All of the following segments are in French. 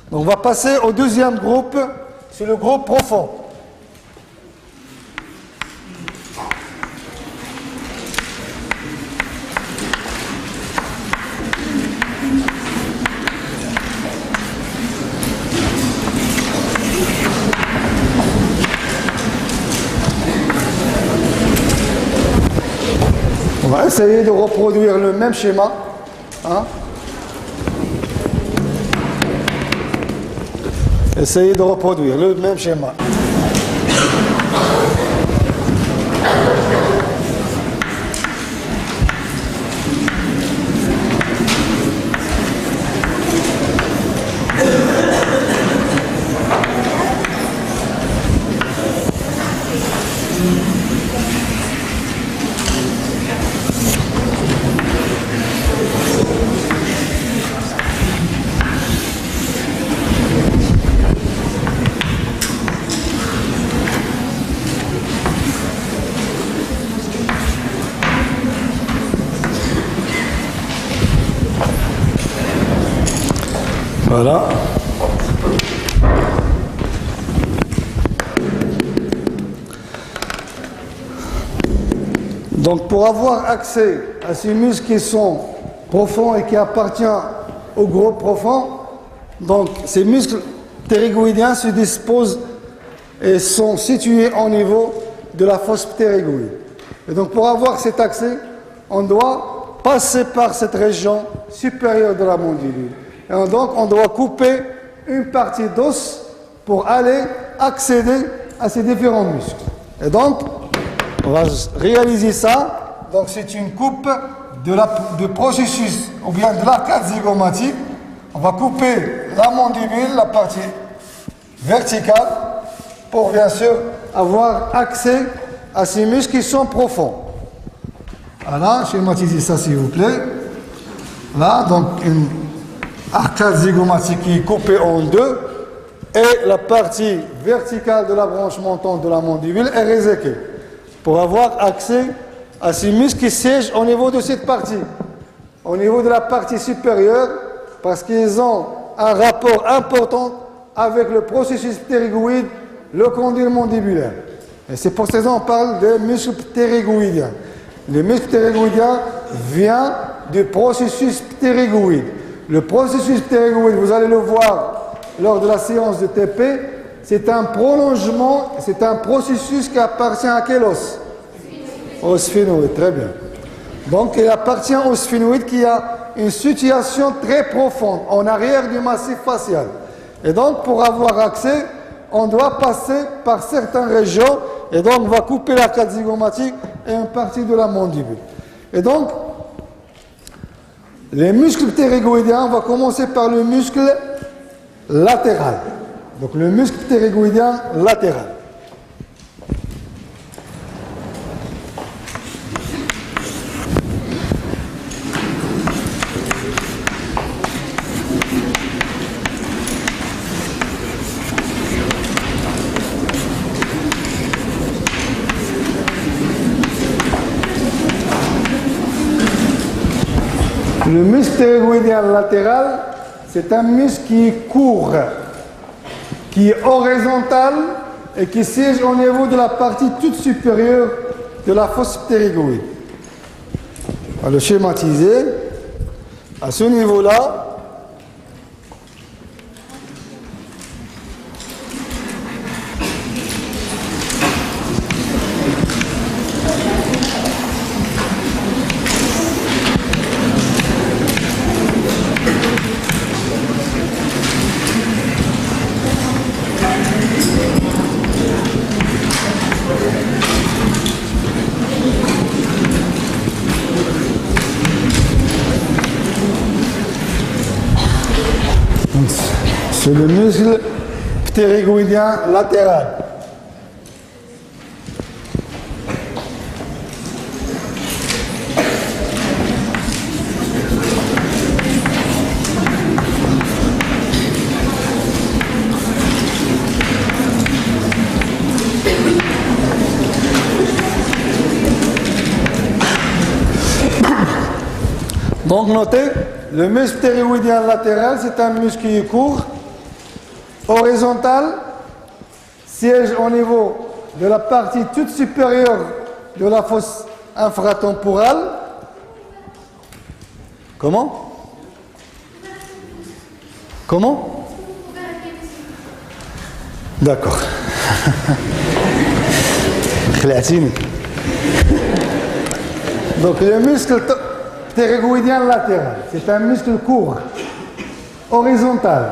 Donc on va passer au deuxième groupe, c'est le groupe profond. On va essayer de reproduire le même schéma. Hein? Essayez de reproduire le même schéma. Voilà. Donc pour avoir accès à ces muscles qui sont profonds et qui appartiennent au groupe profond, donc ces muscles ptérygoïdiens se disposent et sont situés au niveau de la fosse ptérygoïde. Et donc pour avoir cet accès, on doit passer par cette région supérieure de la mandibule. Et donc, on doit couper une partie d'os pour aller accéder à ces différents muscles. Et donc, on va réaliser ça. Donc, c'est une coupe du processus, ou bien de l'arcade zygomatique. On va couper la mandibule, la partie verticale, pour bien sûr avoir accès à ces muscles qui sont profonds. Voilà, schématisez ça s'il vous plaît. Là, donc, une arcade zygomatique qui est coupée en deux et la partie verticale de la branche montante de la mandibule est réséquée pour avoir accès à ces muscles qui siègent au niveau de cette partie, au niveau de la partie supérieure, parce qu'ils ont un rapport important avec le processus ptérygoïde, le condyle mandibulaire. Et c'est pour cette raison qu'on parle des muscles ptérygoïdiens. Les muscles ptérygoïdiens viennent du processus ptérygoïde. Le processus ptérygoïde, vous allez le voir lors de la séance de TP, c'est un prolongement, c'est un processus qui appartient à quel os? Au sphénoïde, très bien. Donc il appartient au sphénoïde qui a une situation très profonde en arrière du massif facial. Et donc pour avoir accès, on doit passer par certaines régions et donc on va couper l'arcade zygomatique et une partie de la mandibule. Et donc, les muscles ptérygoïdiens, on va commencer par le muscle latéral. Donc le muscle ptérygoïdien latéral. Le muscle ptérygoïdien latéral, c'est un muscle qui est court, qui est horizontal et qui siège au niveau de la partie toute supérieure de la fosse ptérygoïde. On va le schématiser. À ce niveau-là, c'est le muscle ptérygoïdien latéral. Donc notez, le muscle ptérygoïdien latéral, c'est un muscle qui est court, horizontal siège au niveau de la partie toute supérieure de la fosse infratemporale. Comment? Comment? D'accord. Donc le muscle ptérygoïdien latéral, c'est un muscle court, horizontal,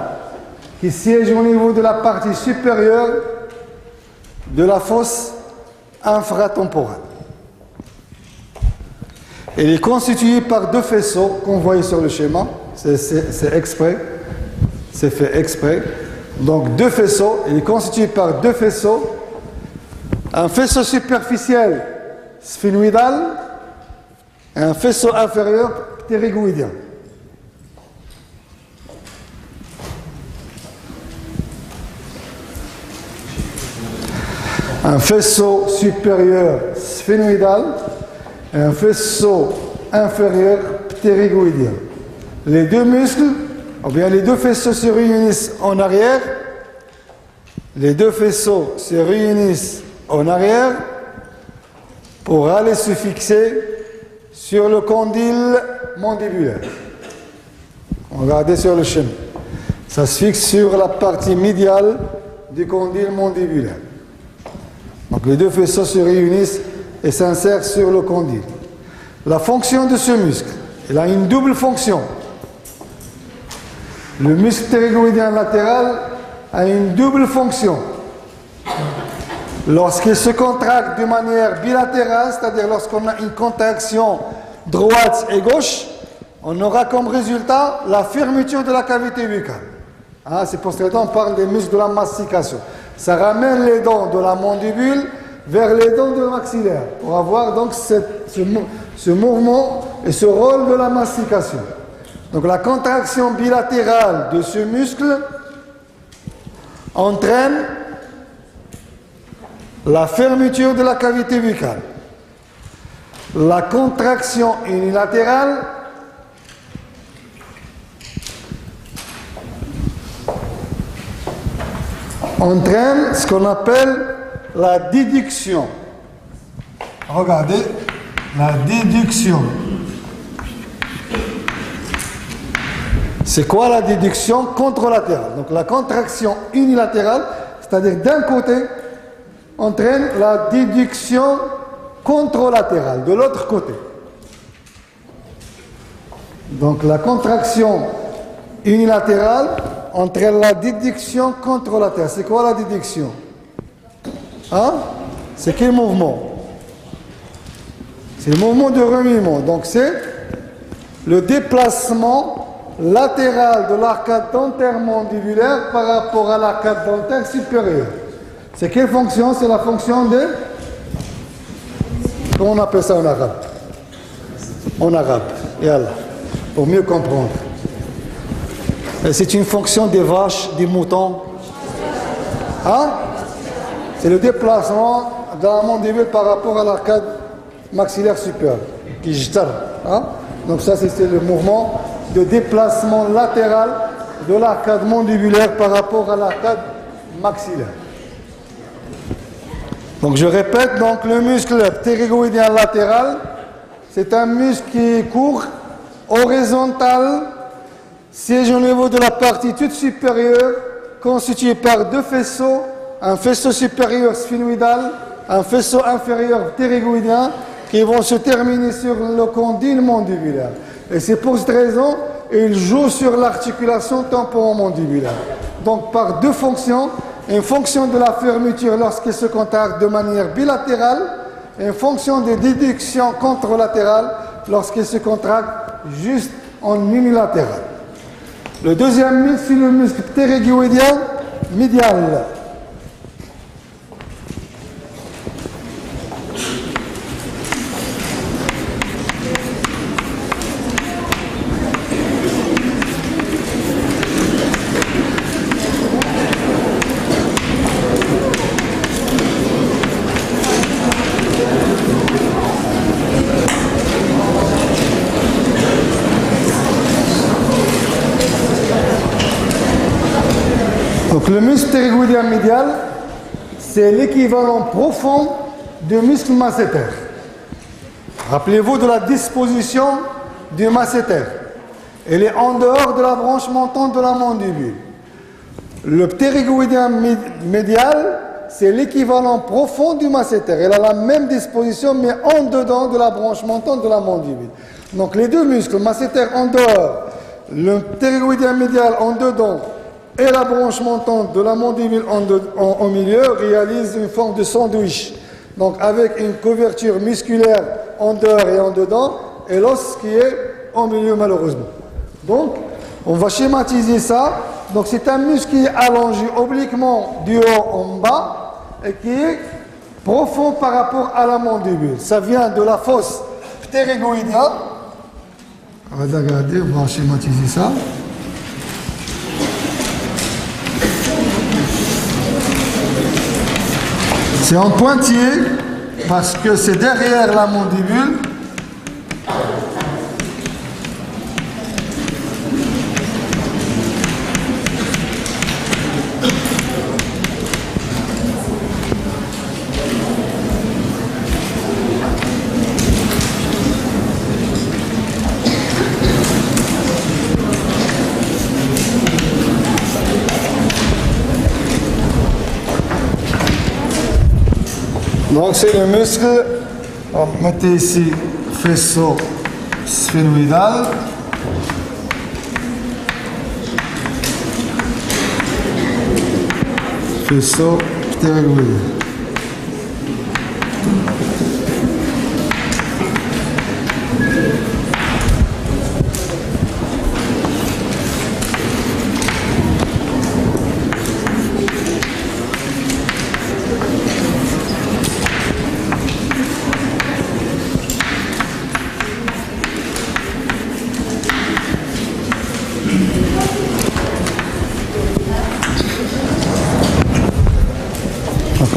qui siège au niveau de la partie supérieure de la fosse infratemporale. Il est constitué par deux faisceaux qu'on voit sur le schéma, c'est exprès, c'est fait exprès. Donc deux faisceaux, il est constitué par deux faisceaux, un faisceau superficiel sphénoïdal et un faisceau inférieur ptérygoïdien. Un faisceau supérieur sphénoïdal et un faisceau inférieur ptérygoïdien. Les deux muscles, ou bien les deux faisceaux se réunissent en arrière. Les deux faisceaux se réunissent en arrière pour aller se fixer sur le condyle mandibulaire. Regardez sur le schéma. Ça se fixe sur la partie médiale du condyle mandibulaire. Donc les deux faisceaux se réunissent et s'insèrent sur le condyle. La fonction de ce muscle, il a une double fonction. Le muscle ptérygoïdien latéral a une double fonction. Lorsqu'il se contracte de manière bilatérale, c'est-à-dire lorsqu'on a une contraction droite et gauche, on aura comme résultat la fermeture de la cavité buccale. C'est pour cette raison qu'on parle des muscles de la mastication. Ça ramène les dents de la mandibule vers les dents de maxillaire pour avoir donc ce mouvement et ce rôle de la mastication. Donc la contraction bilatérale de ce muscle entraîne la fermeture de la cavité buccale. La contraction unilatérale entraîne ce qu'on appelle la déduction. Regardez, la déduction. C'est quoi la déduction contralatérale? Donc la contraction unilatérale, c'est-à-dire d'un côté, entraîne la déduction contralatérale de l'autre côté. Donc la contraction unilatérale entraîne la déduction contralatérale. C'est quoi la déduction? C'est quel mouvement? C'est le mouvement de remuement. Donc c'est le déplacement latéral de l'arcade dentaire mandibulaire par rapport à l'arcade dentaire supérieure. C'est quelle fonction? C'est la fonction de... Comment on appelle ça en arabe? En arabe. Yallah. Pour mieux comprendre. C'est une fonction des vaches, des moutons. C'est le déplacement de la mandibule par rapport à l'arcade maxillaire supérieur. Qui jtar. Donc ça, c'est le mouvement de déplacement latéral de l'arcade mandibulaire par rapport à l'arcade maxillaire. Donc je répète, donc le muscle ptérygoïdien latéral, c'est un muscle qui est court, horizontal, siège au niveau de la partie toute supérieure, constitué par deux faisceaux, un faisceau supérieur sphénoïdal, un faisceau inférieur ptérygoïdien, qui vont se terminer sur le condyle mandibulaire. Et c'est pour cette raison qu'il joue sur l'articulation temporomandibulaire. Donc par deux fonctions, une fonction de la fermeture lorsqu'il se contracte de manière bilatérale, et une fonction de déduction contralatérale lorsqu'il se contracte juste en unilatéral. Le deuxième muscle, c'est le muscle ptérygoïdien médial. Donc le muscle ptérygoïdien médial, c'est l'équivalent profond du muscle masséter. Rappelez-vous de la disposition du masséter. Elle est en dehors de la branche montante de la mandibule. Le ptérygoïdien médial, c'est l'équivalent profond du masséter. Elle a la même disposition, mais en dedans de la branche montante de la mandibule. Donc les deux muscles, masséter en dehors, le ptérygoïdien médial en dedans, et la branche montante de la mandibule au milieu, réalisent une forme de sandwich. Donc avec une couverture musculaire en dehors et en dedans, et l'os qui est au milieu malheureusement. Donc, on va schématiser ça. Donc, c'est un muscle qui est allongé obliquement du haut en bas et qui est profond par rapport à la mandibule. Ça vient de la fosse ptérygoïdienne. On va regarder, on va schématiser ça. C'est en pointillé parce que c'est derrière la mandibule. Donc c'est le muscle, on mettez ici faisceau sphénoïdal. Faisceau ptérygoïdien.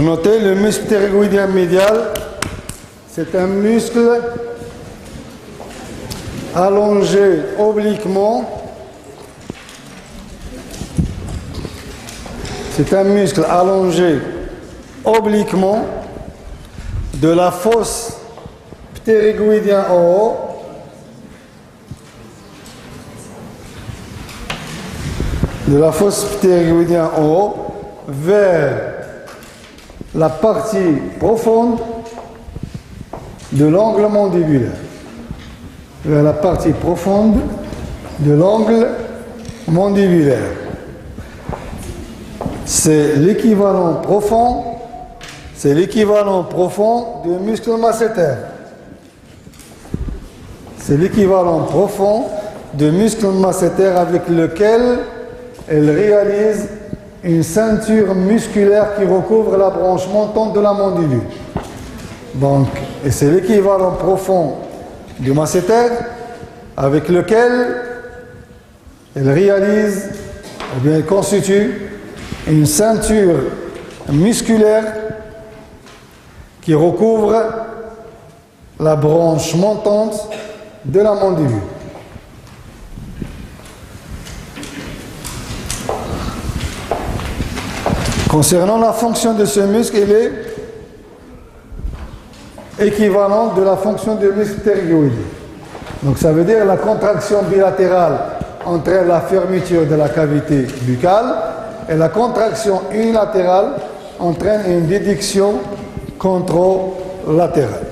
Notez, le muscle ptérygoïdien médial, c'est un muscle allongé obliquement. C'est un muscle allongé obliquement de la fosse ptérygoïdien en haut en haut vers la partie profonde de l'angle mandibulaire. Vers la partie profonde de l'angle mandibulaire. C'est l'équivalent profond du muscle masséter. C'est l'équivalent profond du muscle masséter avec lequel elle réalise une ceinture musculaire qui recouvre la branche montante de la mandibule. Donc, et c'est l'équivalent profond du masséter avec lequel elle réalise, ou bien elle constitue une ceinture musculaire qui recouvre la branche montante de la mandibule. Concernant la fonction de ce muscle, il est équivalent de la fonction du muscle ptérygoïdien. Donc ça veut dire la contraction bilatérale entraîne la fermeture de la cavité buccale et la contraction unilatérale entraîne une déduction contralatérale.